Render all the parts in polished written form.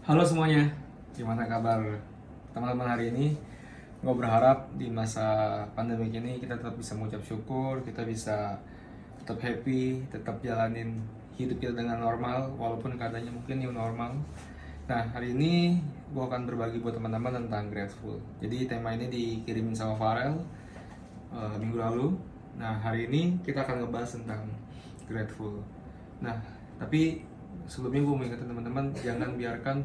Halo semuanya, gimana kabar teman-teman hari ini? Gue berharap di masa pandemi ini kita tetap bisa mengucap syukur, kita bisa tetap happy, tetap jalanin hidup kita dengan normal, walaupun keadaannya mungkin new normal. Nah, hari ini gue akan berbagi buat teman-teman tentang grateful. Jadi tema ini dikirimin sama Farel minggu lalu. Nah, hari ini kita akan ngebahas tentang grateful. Nah, tapi sebelumnya gue mau ingetin teman-teman, jangan biarkan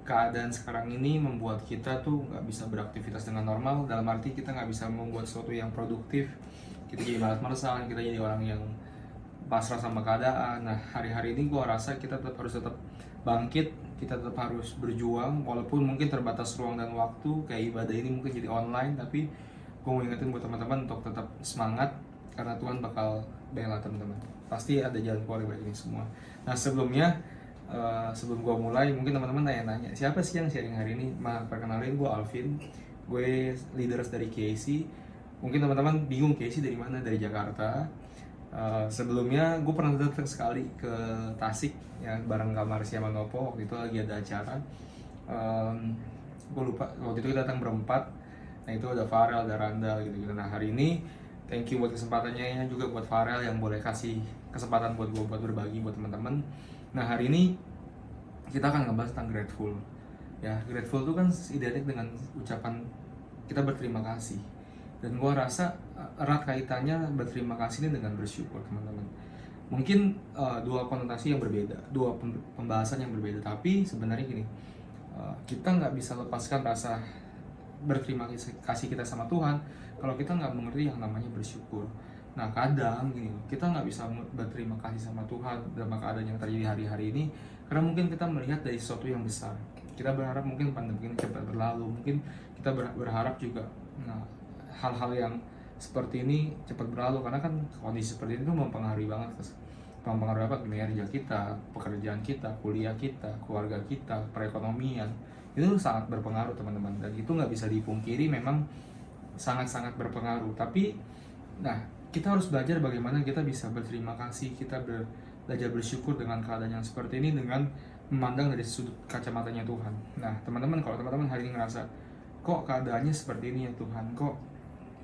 keadaan sekarang ini membuat kita tuh nggak bisa beraktivitas dengan normal. Dalam arti kita nggak bisa membuat sesuatu yang produktif. Kita jadi malas-malasan, kita jadi orang yang pasrah sama keadaan. Nah, hari-hari ini gue rasa kita harus tetap bangkit, kita tetap harus berjuang, walaupun mungkin terbatas ruang dan waktu. Kayak ibadah ini mungkin jadi online, tapi gue mau ingetin buat teman-teman untuk tetap semangat, karena Tuhan bakal bela teman-teman. Pasti ada jalan keluar dari ini semua. Nah, sebelum gue mulai, mungkin teman-teman nanya-nanya, siapa sih yang sharing hari ini? Perkenalin, gue Alvin, gue leaders dari KC. Mungkin teman-teman bingung KC dari mana? Dari Jakarta. Sebelumnya gue pernah datang sekali ke Tasik ya, bareng Kak Marsya Manopo. Waktu itu lagi ada acara. Gue lupa, waktu itu kita datang berempat. Nah, itu ada Farel, ada Randa gitu-gitu. Nah, hari ini thank you buat kesempatannya, juga buat Farel yang boleh kasih kesempatan buat gue buat berbagi buat teman-teman. Nah, hari ini kita akan ngebahas tentang grateful. Ya, grateful itu kan identik dengan ucapan kita berterima kasih. Dan gue rasa erat kaitannya berterima kasih ini dengan bersyukur, teman-teman. Mungkin dua konotasi yang berbeda, dua pembahasan yang berbeda. Tapi sebenarnya gini, kita nggak bisa lepaskan rasa berterima kasih kita sama Tuhan kalau kita nggak mengerti yang namanya bersyukur. Nah, kadang gini, kita nggak bisa berterima kasih sama Tuhan dalam keadaan yang terjadi hari-hari ini karena mungkin kita melihat dari sesuatu yang besar. Kita berharap mungkin pandemi ini cepat berlalu, mungkin kita berharap juga hal-hal yang seperti ini cepat berlalu, karena kan kondisi seperti ini tuh mempengaruhi banget, mempengaruhi apa, kinerja kita, pekerjaan kita, kuliah kita, keluarga kita, perekonomian. Itu sangat berpengaruh, teman-teman, dan itu nggak bisa dipungkiri, memang sangat-sangat berpengaruh. Tapi nah, kita harus belajar bagaimana kita bisa berterima kasih, kita belajar bersyukur dengan keadaan yang seperti ini, dengan memandang dari sudut kacamatanya Tuhan. Nah, teman-teman, kalau teman-teman hari ini ngerasa, kok keadaannya seperti ini ya Tuhan, kok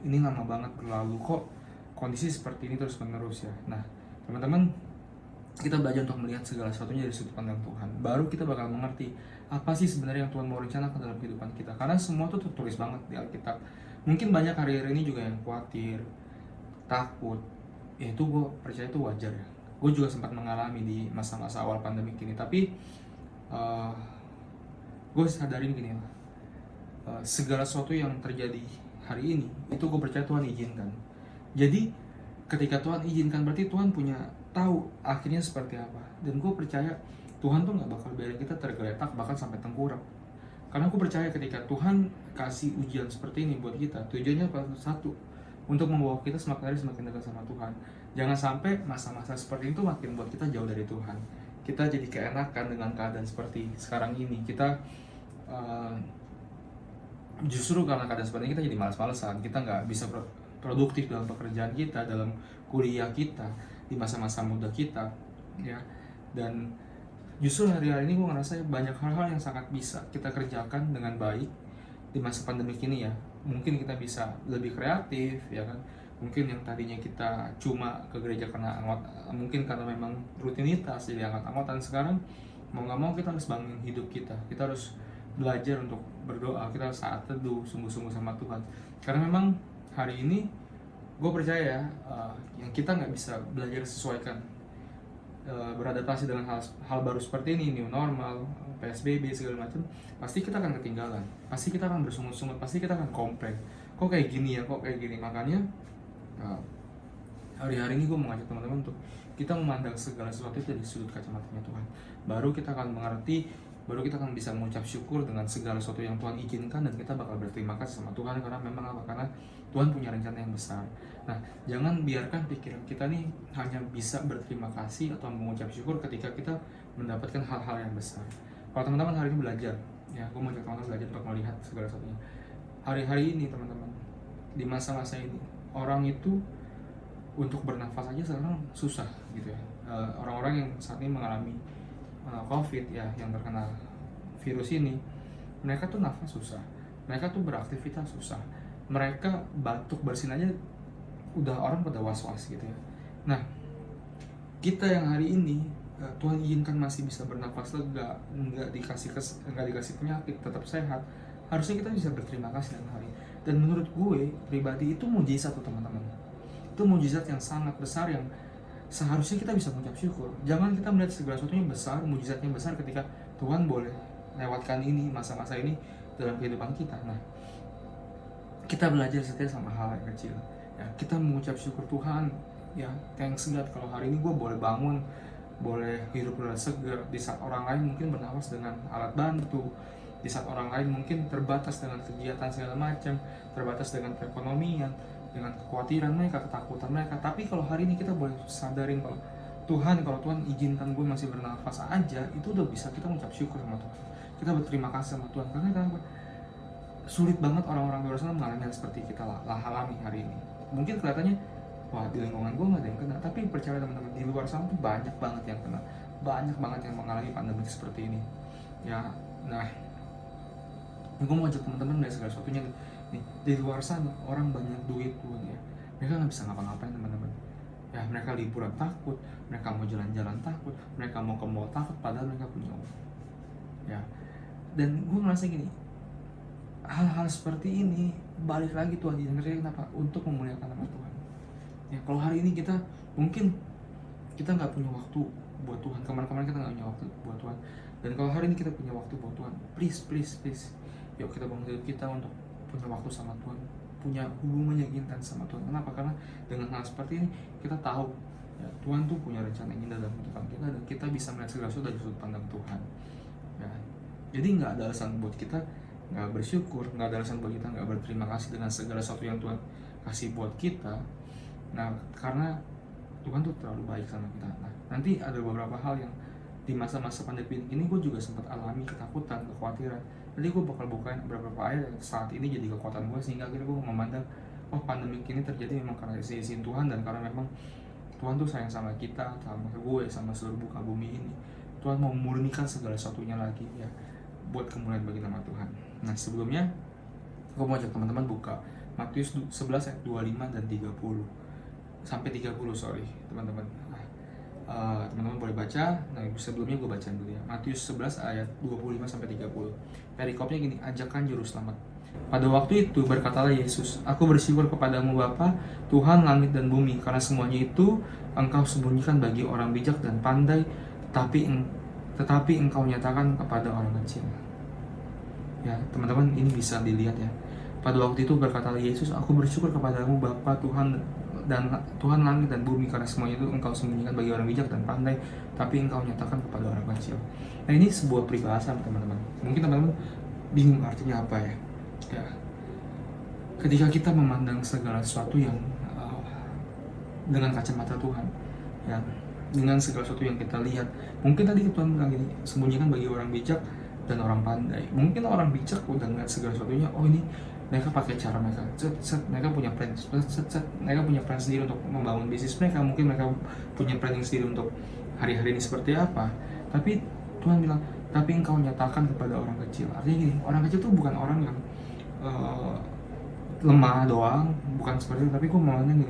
ini lama banget berlalu, kok kondisi seperti ini terus menerus ya. Nah, teman-teman, kita belajar untuk melihat segala sesuatunya dari sudut pandang Tuhan. Baru kita bakal mengerti apa sih sebenarnya yang Tuhan mau rencanakan dalam kehidupan kita. Karena semua itu tertulis banget di Alkitab. Mungkin banyak hari-hari ini juga yang khawatir, takut. Ya itu gue percaya itu wajar ya. Gue juga sempat mengalami di masa-masa awal pandemi ini. Tapi gue sadarin gini lah, segala sesuatu yang terjadi hari ini itu gue percaya Tuhan izinkan. Jadi ketika Tuhan izinkan, berarti Tuhan punya tahu akhirnya seperti apa. Dan gue percaya Tuhan tuh nggak bakal biarin kita tergeletak bahkan sampai tengkurap. Karena aku percaya ketika Tuhan kasih ujian seperti ini buat kita, tujuannya satu, untuk membawa kita semakin hari semakin dekat sama Tuhan. Jangan sampai masa-masa seperti itu makin buat kita jauh dari Tuhan. Kita jadi keenakan dengan keadaan seperti sekarang ini. Kita justru karena keadaan seperti ini kita jadi malas-malasan. Kita nggak bisa produktif dalam pekerjaan kita, dalam kuliah kita, di masa-masa muda kita, ya. Dan justru hari-hari ini gue ngerasa banyak hal-hal yang sangat bisa kita kerjakan dengan baik di masa pandemi ini ya. Mungkin kita bisa lebih kreatif, ya kan. Mungkin yang tadinya kita cuma ke gereja karena mungkin karena memang rutinitas jadi anggot-anggotan, sekarang mau nggak mau kita harus bangun hidup kita. Kita harus belajar untuk berdoa, kita harus saat teduh sungguh-sungguh sama Tuhan. Karena memang hari ini gue percaya yang kita nggak bisa belajar sesuaikan, beradaptasi dengan hal baru seperti ini, new normal, PSBB segala macam, pasti kita akan ketinggalan, pasti kita akan bersungut-sungut, pasti kita akan komplain, kok kayak gini ya, kok kayak gini. Makanya hari-hari ini gue mengajak teman-teman untuk kita memandang segala sesuatu itu dari sudut kacamatanya Tuhan. Baru kita akan mengerti, baru kita akan bisa mengucap syukur dengan segala sesuatu yang Tuhan izinkan, dan kita bakal berterima kasih sama Tuhan. Karena memang apa? Karena Tuhan punya rencana yang besar. Nah, jangan biarkan pikiran kita nih hanya bisa berterima kasih atau mengucap syukur ketika kita mendapatkan hal-hal yang besar. Kalau teman-teman hari ini belajar, ya, gue mengajak teman-teman belajar untuk melihat segala sesuatunya. Hari-hari ini teman-teman, di masa-masa ini, orang itu untuk bernafas aja sekarang susah gitu ya. Orang-orang yang saat ini mengalami COVID ya, yang terkena virus ini, mereka tuh nafas susah, mereka tuh beraktivitas susah, mereka batuk bersin aja udah orang pada was-was gitu ya. Nah, kita yang hari ini Tuhan izinkan masih bisa bernafas lega, nggak dikasih penyakit, tetap sehat, harusnya kita bisa berterima kasih dengan hari. Dan menurut gue pribadi itu mujizat tuh teman-teman. Itu mujizat yang sangat besar yang seharusnya kita bisa mengucap syukur. Jangan kita melihat segala sesuatunya besar, mujizatnya besar ketika Tuhan boleh lewatkan ini, masa-masa ini dalam kehidupan kita. Nah, kita belajar setia sama hal yang kecil. Ya, kita mengucap syukur Tuhan. Ya, thanks God kalau hari ini gue boleh bangun, boleh hidup dengan segar. Di saat orang lain mungkin bernapas dengan alat bantu, di saat orang lain mungkin terbatas dengan kegiatan segala macam, terbatas dengan perekonomian, dengan kekhawatiran mereka, ketakutan mereka. Tapi kalau hari ini kita boleh sadarin kalau Tuhan izinkan gue masih bernafas aja, itu udah bisa kita mengucap syukur sama Tuhan. Kita berterima kasih sama Tuhan. Karena kenapa? Sulit banget orang-orang di luar sana mengalami yang seperti kita alami hari ini. Mungkin kelihatannya, wah di lingkungan gue gak ada yang kena. Tapi percaya teman-teman, di luar sana tuh banyak banget yang kena. Banyak banget yang mengalami pandemi seperti ini. Ya, nah, gue mau ajak teman-teman dari segala sesuatunya nih, di luar sana orang banyak duit pun ya, mereka nggak bisa ngapa-ngapain teman-teman. Ya, mereka liburan takut, mereka mau jalan-jalan takut, mereka mau ke mall takut, padahal mereka punya uang. Ya, dan gue ngerasa gini, hal-hal seperti ini balik lagi Tuhan didengarnya kenapa? Untuk memuliakan nama Tuhan. Ya, kalau hari ini kita mungkin kita nggak punya waktu buat Tuhan, kemarin-kemarin kita nggak punya waktu buat Tuhan, dan kalau hari ini kita punya waktu buat Tuhan, please, yuk kita bangun hidup kita untuk punya waktu sama Tuhan, punya hubungan yang intens sama Tuhan. Kenapa? Karena dengan hal seperti ini kita tahu ya, Tuhan tuh punya rencana yang indah dalam kehidupan kita, dan kita bisa melihat segala sesuatu dari sudut pandang Tuhan. Ya, jadi nggak ada alasan buat kita nggak bersyukur, nggak ada alasan buat kita nggak berterima kasih dengan segala sesuatu yang Tuhan kasih buat kita. Nah, karena Tuhan tuh terlalu baik sama kita. Nah, nanti ada beberapa hal yang di masa-masa pandemi ini gue juga sempat alami ketakutan, kekhawatiran. Jadi gue bakal bukain beberapa ayat yang saat ini jadi kekuatan gue, sehingga akhirnya gue memandang, oh pandemi ini terjadi memang karena izin Tuhan, dan karena memang Tuhan tuh sayang sama kita, sama gue, sama seluruh muka bumi ini. Tuhan mau memurnikan segala sesuatunya lagi ya, buat kemuliaan bagi nama Tuhan. Nah, sebelumnya gue mau ajak teman-teman buka Matius 11 ayat 25 dan 30 sampai 30, teman-teman. Teman-teman boleh baca. Nah, sebelumnya gue baca dulu ya. Matius 11 ayat 25 sampai 30. Perikopnya gini, ajakan juru selamat. Pada waktu itu berkatalah Yesus, aku bersyukur kepadamu Bapa, Tuhan langit dan bumi, karena semuanya itu engkau sembunyikan bagi orang bijak dan pandai, tetapi engkau nyatakan kepada orang kecil. Ya, teman-teman, ini bisa dilihat ya. Pada waktu itu berkatalah Yesus, aku bersyukur kepadamu Bapa, Tuhan langit dan bumi, karena semuanya itu engkau sembunyikan bagi orang bijak dan pandai, tapi engkau nyatakan kepada orang kecil. Nah, ini sebuah peribahasa teman-teman. Mungkin teman-teman bingung artinya apa ya. Ya, ketika kita memandang segala sesuatu yang dengan kacamata Tuhan, ya, dengan segala sesuatu yang kita lihat, mungkin tadi Tuhan bilang gini, sembunyikan bagi orang bijak dan orang pandai. Mungkin orang bijak udah ngeliat segala sesuatunya, oh ini mereka pakai cara mereka, mereka punya plan, mereka punya plan sendiri untuk membangun bisnis mereka, mungkin mereka punya planning sendiri untuk hari-hari ini seperti apa. Tapi Tuhan bilang, tapi engkau nyatakan kepada orang kecil. Artinya gini, orang kecil tuh bukan orang yang lemah doang, bukan seperti itu. Tapi gue mau gini,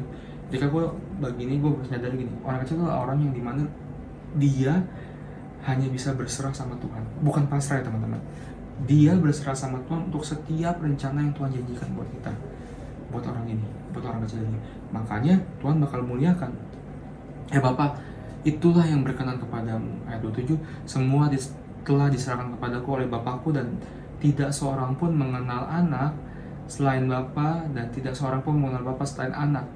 ketika gue begini, gue sadar gini, orang kecil itu orang yang dimana dia hanya bisa berserah sama Tuhan, bukan pasrah ya teman-teman. Dia berserah sama Tuhan untuk setiap rencana yang Tuhan janjikan buat kita, buat orang ini, buat orang kecil ini. Makanya Tuhan bakal muliakan. Bapak, itulah yang berkenan kepadamu. Ayat 27, semua telah diserahkan kepadaku oleh Bapakku, dan tidak seorang pun mengenal anak selain Bapa, dan tidak seorang pun mengenal Bapa selain anak,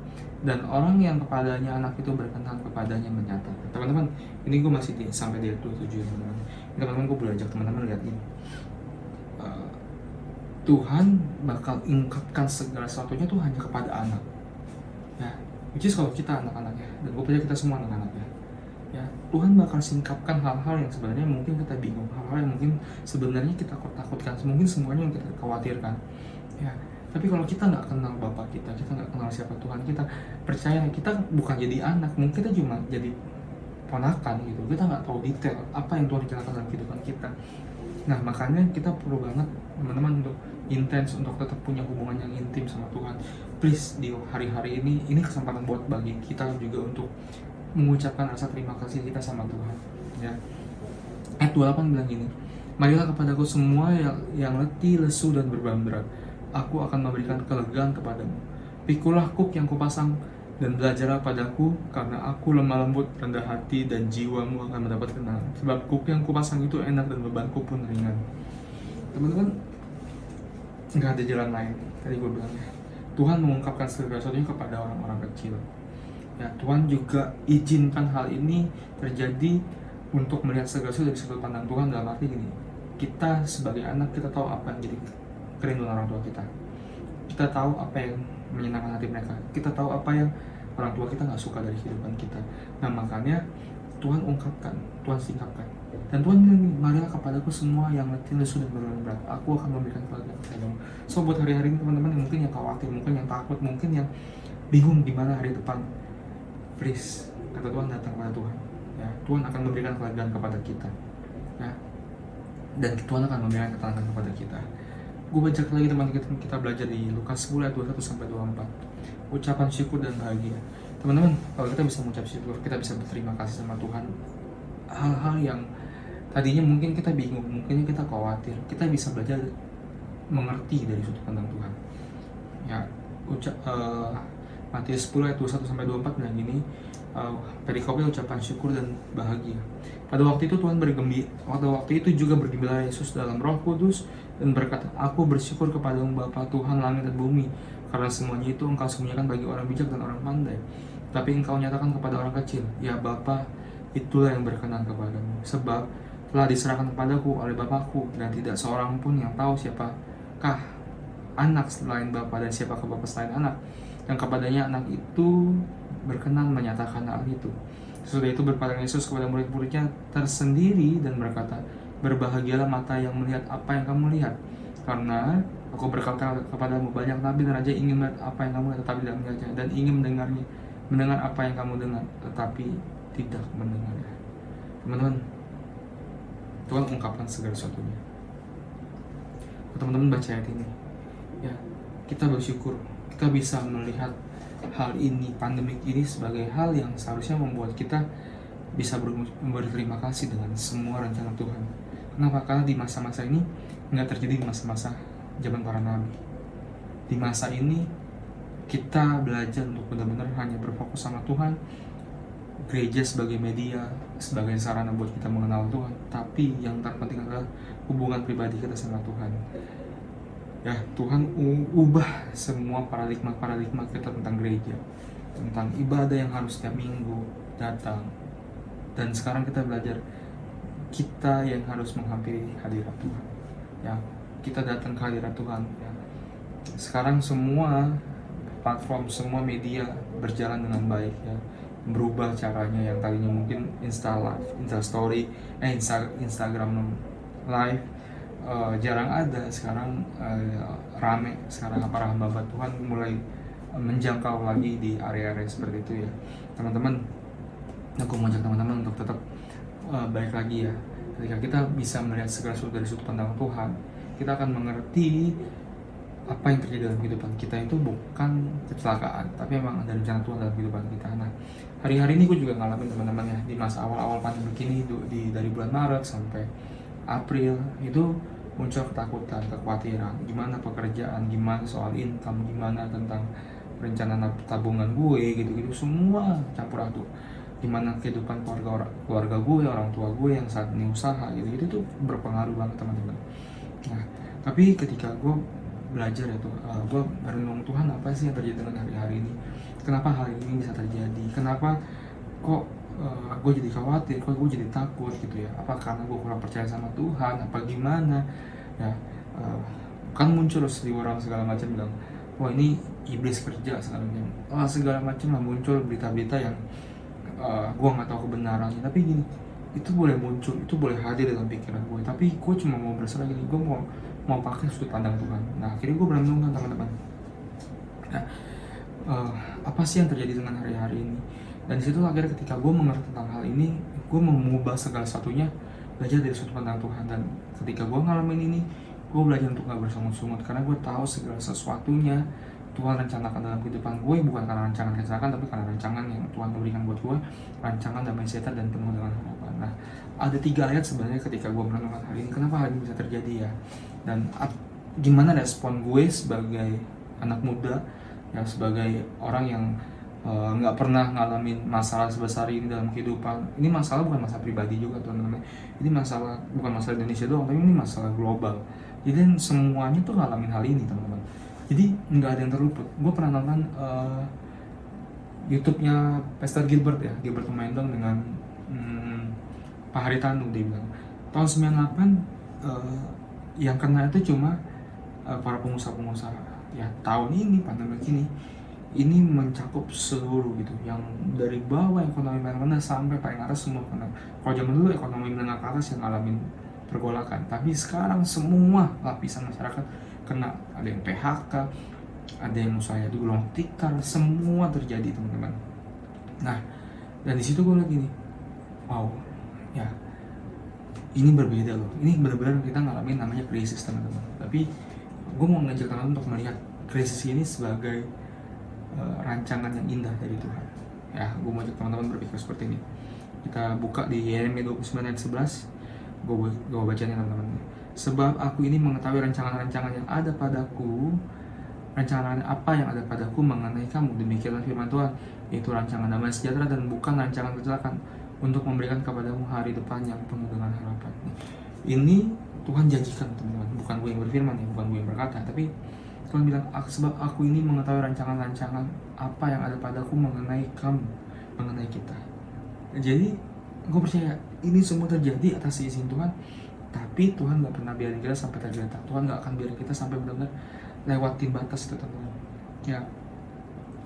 dan orang yang kepadanya anak itu berkenan kepadanya menyatakan. Teman-teman, ini gue masih sampai di ayat 27 teman-teman. Teman-teman, gue boleh ajak teman-teman lihat ini. Tuhan bakal ungkapkan segala sesuatunya tuh hanya kepada anak. Ya, which is kalau kita anak-anaknya, dan gue percaya kita semua anak-anaknya. Ya, Tuhan bakal singkapkan hal-hal yang sebenarnya mungkin kita bingung, hal-hal yang mungkin sebenarnya kita takutkan, mungkin semuanya yang kita khawatirkan. Ya, tapi kalau kita nggak kenal Bapak kita nggak kenal siapa Tuhan kita, percaya kita bukan jadi anak, mungkin kita cuma jadi ponakan gitu. Kita nggak tahu detail apa yang Tuhan rencanakan dalam kehidupan kita. Nah makanya kita perlu banget teman-teman untuk intens, untuk tetap punya hubungan yang intim sama Tuhan. Please di hari-hari ini kesempatan buat bagi kita juga untuk mengucapkan rasa terima kasih kita sama Tuhan ya. Ayat 28 bilang gini, marilah kepadaku semua yang letih, lesu, dan beban berat, aku akan memberikan kelegaan kepadamu. Pikulah kuk yang kupasang dan belajarlah padaku, karena aku lemah lembut, rendah hati, dan jiwamu akan mendapat ketenangan. Sebab kuk yang kupasang itu enak dan bebanku pun ringan. Teman-teman, nggak ada jalan lain. Tadi gue bilang ya, Tuhan mengungkapkan segala sesuatunya kepada orang-orang kecil. Ya, Tuhan juga izinkan hal ini terjadi untuk melihat segala sesuatu dari sudut pandang Tuhan. Dalam arti gini, kita sebagai anak, kita tahu apa yang jadi kerinduan orang tua kita. Kita tahu apa yang menyenangkan hati mereka. Kita tahu apa yang orang tua kita nggak suka dari kehidupan kita. Nah makanya Tuhan ungkapkan, Tuhan singkapkan. Dan Tuhan bilang, marilah kepadaku semua yang letih, lesu, dan berat, aku akan memberikan kelegaan kepadamu. So buat hari-hari ini teman-teman yang mungkin yang khawatir, mungkin yang takut, mungkin yang bingung gimana hari depan, please, kata Tuhan, datang kepada Tuhan. Ya, Tuhan akan memberikan kelegaan kepada kita. Ya, dan Tuhan akan memberikan ketenangan kepada kita. Gue baca lagi teman-teman, kita belajar di Lukas 10 ayat 21-24. Ucapan syukur dan bahagia. Teman-teman, kalau kita bisa mengucap syukur, kita bisa berterima kasih sama Tuhan. Hal-hal yang tadinya mungkin kita bingung, mungkin kita khawatir, kita bisa belajar mengerti dari sudut pandang Tuhan. Ya, Matius 10 ayat 21-24 bilang gini, perikopnya ucapan syukur dan bahagia. Pada waktu itu waktu itu juga bergembira Yesus dalam Roh Kudus dan berkata, aku bersyukur kepadamu Bapa Tuhan langit dan bumi, karena semuanya itu engkau sembunyikan bagi orang bijak dan orang pandai, tapi engkau nyatakan kepada orang kecil. Ya Bapa, itulah yang berkenan kepadamu, sebab telah diserahkan kepadaku oleh Bapakku, dan tidak seorang pun yang tahu siapakah anak selain Bapa dan siapakah Bapa selain anak, yang kepadanya anak itu berkenan menyatakan hal itu. Sesudah itu berpaling Yesus kepada murid-muridnya tersendiri dan berkata, berbahagialah mata yang melihat apa yang kamu lihat, karena aku berkata kepadamu, banyak nabi dan raja ingin melihat apa yang kamu lihat tetapi tidak melihatnya, dan ingin mendengar apa yang kamu dengar tetapi tidak mendengarnya. Teman-teman, Tuhan ungkapkan segala sesuatunya. Teman-teman baca ayat ini, ya, kita bersyukur kita bisa melihat hal ini, pandemik ini, sebagai hal yang seharusnya membuat kita bisa berterima kasih dengan semua rencana Tuhan. Kenapa? Karena di masa-masa ini nggak terjadi di masa-masa zaman para nabi. Di masa ini kita belajar untuk benar-benar hanya berfokus sama Tuhan. Gereja sebagai media, sebagai sarana buat kita mengenal Tuhan, tapi yang terpenting adalah hubungan pribadi kita sama Tuhan. Ya, Tuhan ubah semua paradigma kita tentang gereja, tentang ibadah yang harus setiap minggu datang. Dan sekarang kita belajar, kita yang harus menghampiri hadirat Tuhan. Ya, kita datang ke hadirat Tuhan. Ya. Sekarang semua platform, semua media berjalan dengan baik, ya. Berubah caranya, yang tadinya mungkin Instagram live jarang ada, sekarang rame. Sekarang para hamba Tuhan mulai menjangkau lagi di area-area seperti itu ya teman-teman. Aku mengajak teman-teman untuk tetap balik lagi ya, ketika kita bisa melihat segala sesuatu dari sudut pandang Tuhan, kita akan mengerti apa yang terjadi dalam kehidupan kita itu bukan kecelakaan, tapi memang ada rencana Tuhan dalam kehidupan kita. Nah, hari-hari ini gue juga ngalamin teman-teman ya, di masa awal-awal pandemi ini, dari bulan Maret sampai April itu muncul ketakutan, kekhawatiran, gimana pekerjaan, gimana soal income, gimana tentang rencana tabungan gue, gitu-gitu, semua campur aduk. Gimana kehidupan keluarga gue, orang tua gue yang saat ini usaha, gitu tuh berpengaruh banget teman-teman. Nah, tapi ketika gue belajar ya tuh, gue merenung Tuhan, apa sih yang terjadi dengan hari-hari ini? Kenapa hal ini bisa terjadi? Kenapa kok gue jadi khawatir, kok gue jadi takut gitu ya? Apa karena gue kurang percaya sama Tuhan? Apa gimana? Ya, kan muncul di orang segala macam bilang, wah ini iblis kerja segala macam lah, muncul berita-berita yang gue nggak tahu kebenarannya. Tapi gini, itu boleh muncul, itu boleh hadir dalam pikiran gue, tapi gue cuma mau berserah gini, gue mau pakai sudut pandang Tuhan. Nah, akhirnya gue merenungkan teman-teman, nah, apa sih yang terjadi dengan hari-hari ini? Dan disitu akhirnya ketika gue mengerti tentang hal ini, gue mengubah segala satunya belajar dari sudut pandang Tuhan. Dan ketika gue ngalamin ini, gue belajar untuk gak bersungut-sungut, karena gue tahu segala sesuatunya Tuhan rencanakan dalam kehidupan gue, bukan karena rancangan kecelakaan, tapi karena rancangan yang Tuhan berikan buat gue, rancangan damai sejahtera dan penuh dengan harapan. Nah, ada 3 ayat sebenarnya ketika gue merenungkan hari ini, kenapa hal ini bisa terjadi ya, dan gimana respon gue sebagai anak muda, ya sebagai orang yang nggak pernah ngalamin masalah sebesar ini dalam kehidupan. Ini masalah bukan masalah pribadi juga teman-teman, ini masalah bukan masalah Indonesia doang, tapi ini masalah global. Jadi semuanya tuh ngalamin hal ini teman-teman, jadi nggak ada yang terluput. Gue pernah nonton YouTube-nya Pastor Gilbert ya, Gilbert Tumendong dengan Pak Haritanu. Dia bilang tahun 98 yang kena itu cuma para pengusaha-pengusaha. Ya tahun ini pandemi ini mencakup seluruh gitu, yang dari bawah ekonomi menengah rendah sampai paling atas semua kena. Kalau zaman dulu ekonomi menengah ke atas yang ngalamin pergolakan, tapi sekarang semua lapisan masyarakat kena. Ada yang PHK, ada yang usahanya gulung tikar, semua terjadi teman-teman. Nah, dan di situ gue lagi nih, wow, ya ini berbeda loh. Ini benar-benar kita ngalamin namanya krisis teman-teman. Tapi gue mau ngajak teman-teman untuk melihat krisis ini sebagai rancangan yang indah dari Tuhan. Ya, gue mau ajak teman-teman berpikir seperti ini. Kita buka di Yeremia 29 ayat 11. Gue bacanya teman-teman. Sebab aku ini mengetahui rancangan-rancangan yang ada padaku, rancangan apa yang ada padaku mengenai kamu, demikianlah firman Tuhan, yaitu rancangan damai sejahtera dan bukan rancangan kecelakaan, untuk memberikan kepadamu hari depan yang penuh dengan harapan. Ini Tuhan janjikan teman-teman, bukan gue yang berfirman ya, bukan gue yang berkata, tapi Tuhan bilang, sebab aku ini mengetahui rancangan-rancangan apa yang ada padaku mengenai kamu, mengenai kita. Jadi gue percaya ini semua terjadi atas izin Tuhan, tapi Tuhan gak pernah biarin kita sampai tergeletak. Tuhan gak akan biarin kita sampai benar-benar lewatin batas itu teman-teman. Ya,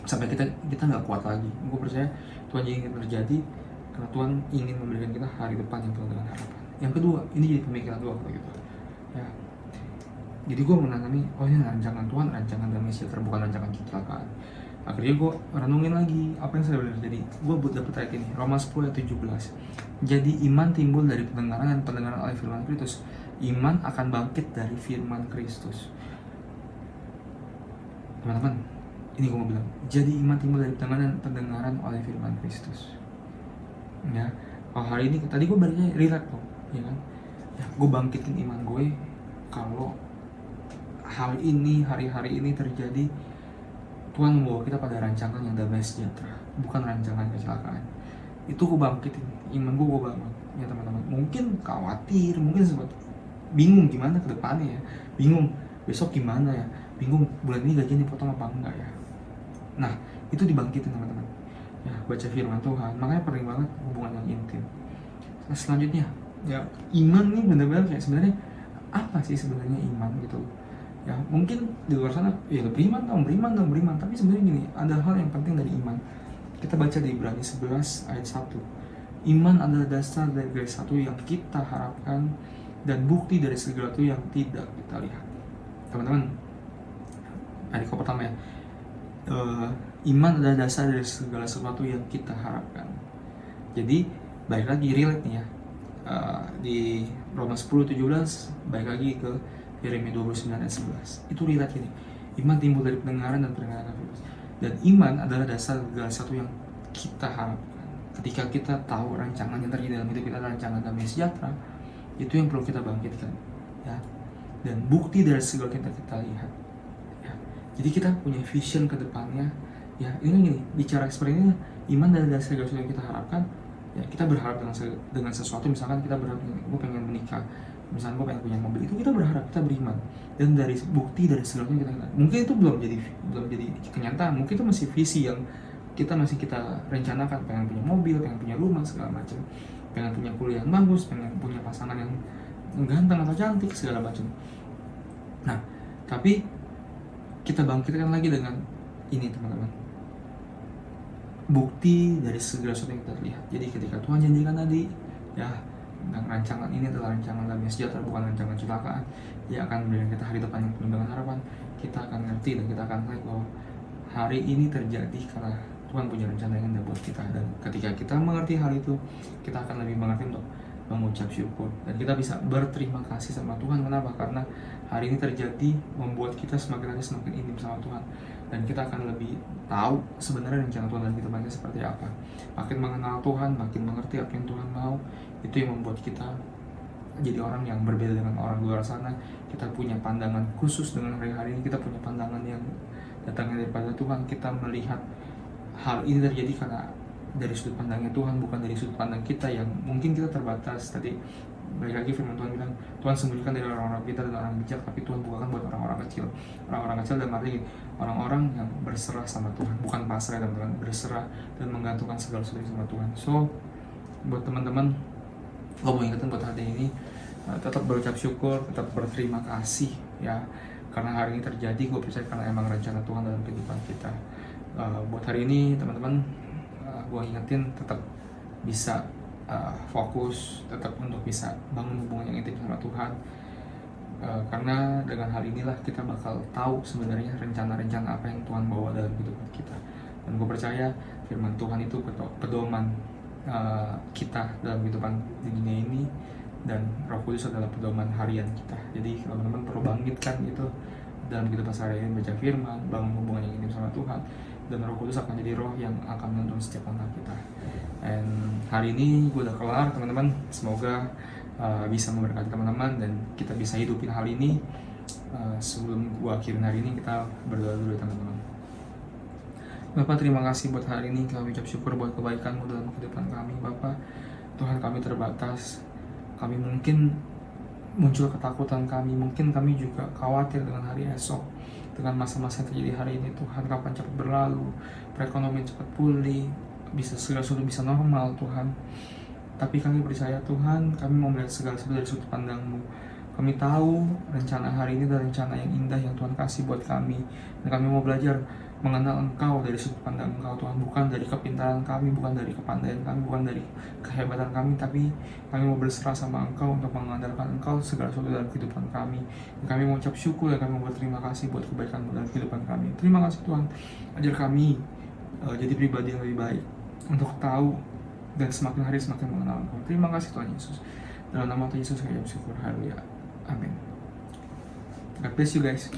sampai kita gak kuat lagi. Gue percaya Tuhan ingin terjadi karena Tuhan ingin memberikan kita hari depan yang penuh dengan harapan. Yang kedua, ini jadi pemikiran gue kalau gitu. Ya, jadi gue menanami, oh ini rancangan Tuhan, rancangan damai sejahtera, bukan rancangan kecelakaan. Akhirnya gue renungin lagi apa yang sebenarnya terjadi. Gue dapet ayat ini, Roma 10 ayat 17. Jadi iman timbul dari pendengaran, dan pendengaran oleh firman Kristus. Iman akan bangkit dari firman Kristus. Teman-teman, ini gue mau bilang, jadi iman timbul dari pendengaran, dan pendengaran oleh firman Kristus. Ya, kalau hari ini tadi gue barunya relate loh, ya kan? Ya, gue bangkitin iman gue kalau hal ini, hari-hari ini terjadi. Tuhan membawa kita pada rancangan yang damai sejahtera, bukan rancangan kecelakaan. Itu gue bangkitin, iman gue bangun ya teman-teman. Mungkin khawatir, mungkin sempat bingung gimana ke depannya ya, bingung besok gimana ya, bingung bulan ini gajian dipotong apa enggak ya. Nah, itu dibangkitin teman-teman ya, baca firman Tuhan. Makanya penting banget hubungan yang intim. Nah, selanjutnya ya, iman nih benar-benar kayak sebenarnya apa sih sebenarnya iman gitu ya. Mungkin di luar sana ya beriman dong, tapi sebenarnya gini, ada hal yang penting dari iman. Kita baca di Ibrani 11 ayat 1. Iman adalah dasar dari sesuatu yang kita harapkan dan bukti dari segala sesuatu yang tidak kita lihat. Teman-teman, ayat pertama ya, iman adalah dasar dari segala sesuatu yang kita harapkan. Jadi balik lagi relate nih ya, di Roma 10:17 balik lagi ke Yeremia 29 ayat 11. Itu relate gini, iman timbul dari pendengaran dan pendengaran Kristus. Dan iman adalah dasar segala sesuatu yang kita harapkan. Ketika kita tahu rancangan yang terjadi dalam hidup kita, rancangan damai sejahtera, itu yang perlu kita bangkitkan ya. Dan bukti dari segala yang kita lihat ya. Jadi kita punya vision ke depannya ya. Ini gini, bicara seperti ini, iman adalah dasar segala sesuatu yang kita harapkan ya. Kita berharap dengan sesuatu, misalkan kita berharap gue pengen menikah, misalnya gue pengen punya mobil, itu kita berharap, kita beriman. Dan dari bukti dari segalanya kita mungkin itu belum jadi kenyataan, mungkin itu masih visi yang kita rencanakan, pengen punya mobil, pengen punya rumah segala macam, pengen punya kuliah yang bagus, pengen punya pasangan yang ganteng atau cantik segala macam. Nah, tapi kita bangkitkan lagi dengan ini teman-teman, bukti dari segala sesuatu yang kita lihat. Jadi ketika Tuhan janjikan tadi ya, dan rancangan ini adalah rancangan damai sejahtera, bukan rancangan kecelakaan, dia akan memberikan kita hari depan yang penuh dengan harapan. Kita akan ngerti dan kita akan lihat bahwa hari ini terjadi karena Tuhan punya rencana yang indah buat kita. Dan ketika kita mengerti hal itu, kita akan lebih mengerti untuk mengucap syukur, dan kita bisa berterima kasih sama Tuhan. Kenapa? Karena hari ini terjadi membuat kita semakin hari semakin intim sama Tuhan, dan kita akan lebih tahu sebenarnya rencana Tuhan dalam kehidupan kita seperti apa. Makin mengenal Tuhan, makin mengerti apa yang Tuhan mau, itu yang membuat kita jadi orang yang berbeda dengan orang luar sana. Kita punya pandangan khusus dengan hari-hari ini, kita punya pandangan yang datangnya daripada Tuhan. Kita melihat hal ini terjadi karena dari sudut pandangnya Tuhan, bukan dari sudut pandang kita yang mungkin kita terbatas. Tadi balik lagi firman Tuhan bilang, Tuhan sembunyikan dari orang-orang pintar dan orang bijak, tapi Tuhan bukakan buat orang-orang kecil. Orang-orang kecil dalam arti orang-orang yang berserah sama Tuhan, bukan pasrah teman-teman, berserah dan menggantungkan segala sesuatu sama Tuhan. So buat teman-teman, gue mau ingetin buat hari ini, tetap berucap syukur, tetap berterima kasih ya, karena hari ini terjadi, gue percaya karena emang rencana Tuhan dalam kehidupan kita. Buat hari ini teman-teman, gue ingetin tetap bisa fokus, tetap untuk bisa bangun hubungan yang intim sama Tuhan, karena dengan hal inilah kita bakal tahu sebenarnya rencana-rencana apa yang Tuhan bawa dalam kehidupan kita. Dan gue percaya firman Tuhan itu pedoman kita dalam kehidupan di dunia ini, dan Roh Kudus adalah pedoman harian kita. Jadi teman-teman perlu bangkitkan itu dalam kehidupan sehari-hari, baca firman, bangun hubungan yang intim sama Tuhan, dan Roh Kudus akan jadi roh yang akan menuntun setiap langkah kita. Dan hari ini gue udah kelar teman-teman, semoga bisa memberkati teman-teman dan kita bisa hidupin hal ini. Sebelum gue akhirin hari ini, kita berdoa dulu teman-teman. Bapak, terima kasih buat hari ini, kami ucap syukur buat kebaikan-Mu dalam kehidupan kami. Bapak, Tuhan, kami terbatas, kami mungkin muncul ketakutan kami, mungkin kami juga khawatir dengan hari esok, dengan masa-masa yang terjadi hari ini. Tuhan, kapan cepat berlalu, perekonomian cepat pulih, bisa segala sesuatu bisa normal Tuhan. Tapi kami percaya Tuhan, kami mau melihat segala sesuatu dari sudut pandang-Mu. Kami tahu rencana hari ini adalah rencana yang indah yang Tuhan kasih buat kami, dan kami mau belajar mengenal Engkau dari sudut pandang Engkau Tuhan, bukan dari kepintaran kami, bukan dari kepandaian kami, bukan dari kehebatan kami, tapi kami mau berserah sama Engkau untuk mengandalkan Engkau segala sesuatu dalam kehidupan kami. Dan kami mau ucap syukur dan kami mau berterima kasih buat kebaikan-Mu dalam kehidupan kami. Terima kasih Tuhan, ajar kami jadi pribadi yang lebih baik untuk tahu dan semakin hari semakin mengenal Engkau. Terima kasih Tuhan Yesus. Dalam nama Tuhan Yesus kami ucap syukur. Haleluya. Amin. God bless you guys.